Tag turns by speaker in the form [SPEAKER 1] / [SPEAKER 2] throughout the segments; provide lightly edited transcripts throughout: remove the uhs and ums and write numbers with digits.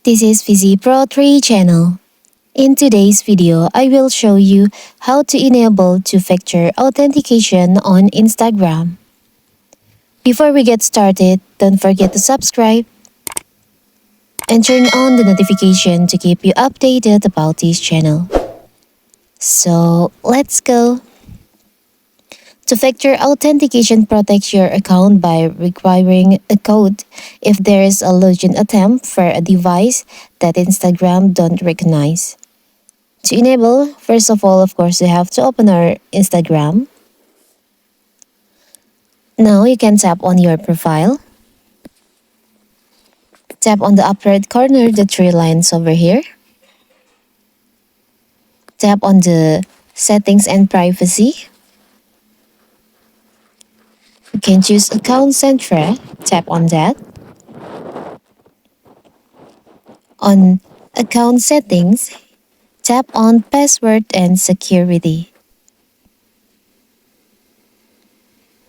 [SPEAKER 1] This is Fizzy Pro 3 channel. In today's video, I will show you how to enable two-factor authentication on Instagram. Before we get started, don't forget to subscribe and turn on the notification to keep you updated about this channel. So, let's go. Two-factor authentication protects your account by requiring a code if there is a login attempt for a device that Instagram don't recognize. To enable, first of all, of course, you have to open our Instagram. Now you can tap on your profile. Tap on the upper right corner, the three lines over here. Tap on the settings and privacy. You can choose account center. Tap on that. On account settings, tap on password and security.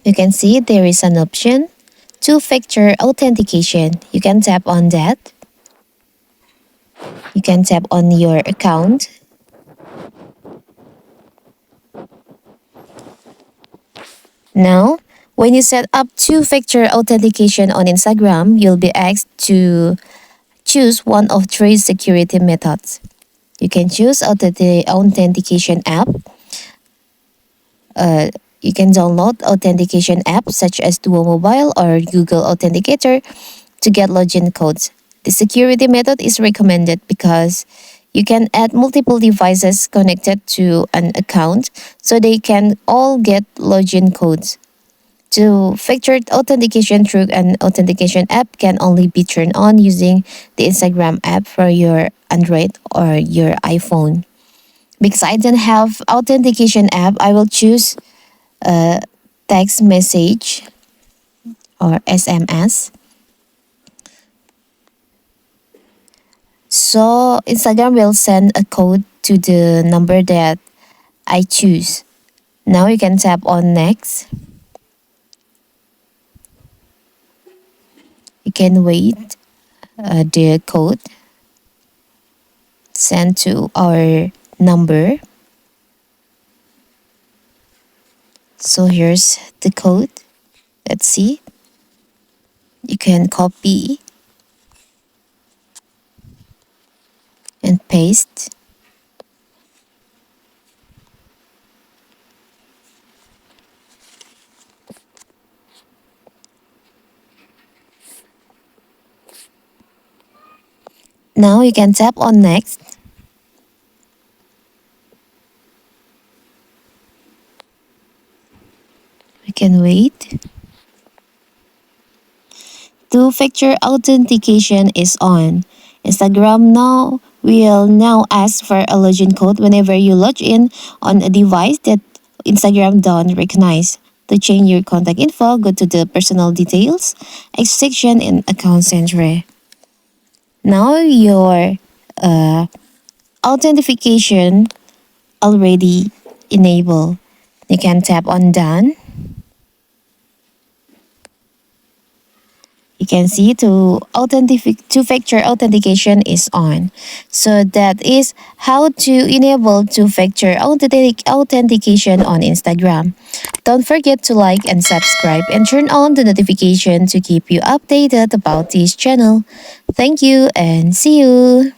[SPEAKER 1] You can see there is an option, two-factor authentication. You can tap on that. You can tap on your account. Now, when you set up two-factor authentication on Instagram, you'll be asked to choose one of three security methods. You can choose authentication app. You can download authentication apps such as Duo Mobile or Google Authenticator to get login codes. The security method is recommended because you can add multiple devices connected to an account so they can all get login codes. Two-factor authentication through an authentication app can only be turned on using the Instagram app for your Android or your iPhone. Because I don't have authentication app, I will choose text message or SMS. So Instagram will send a code to the number that I choose. Now you can tap on next. You can wait the code sent to our number. So here's the code. Let's see. You can copy and paste. Now you can tap on next. We can wait. Two-factor authentication is on. Instagram now will ask for a login code whenever you log in on a device that Instagram don't recognize. To change your contact info, go to the personal details section in account center. Now your authentication already enabled. You can tap on done. You can see two-factor authentication is on. So that is how to enable two-factor authentication on Instagram. Don't forget to like and subscribe and turn on the notification to keep you updated about this channel. Thank you and see you.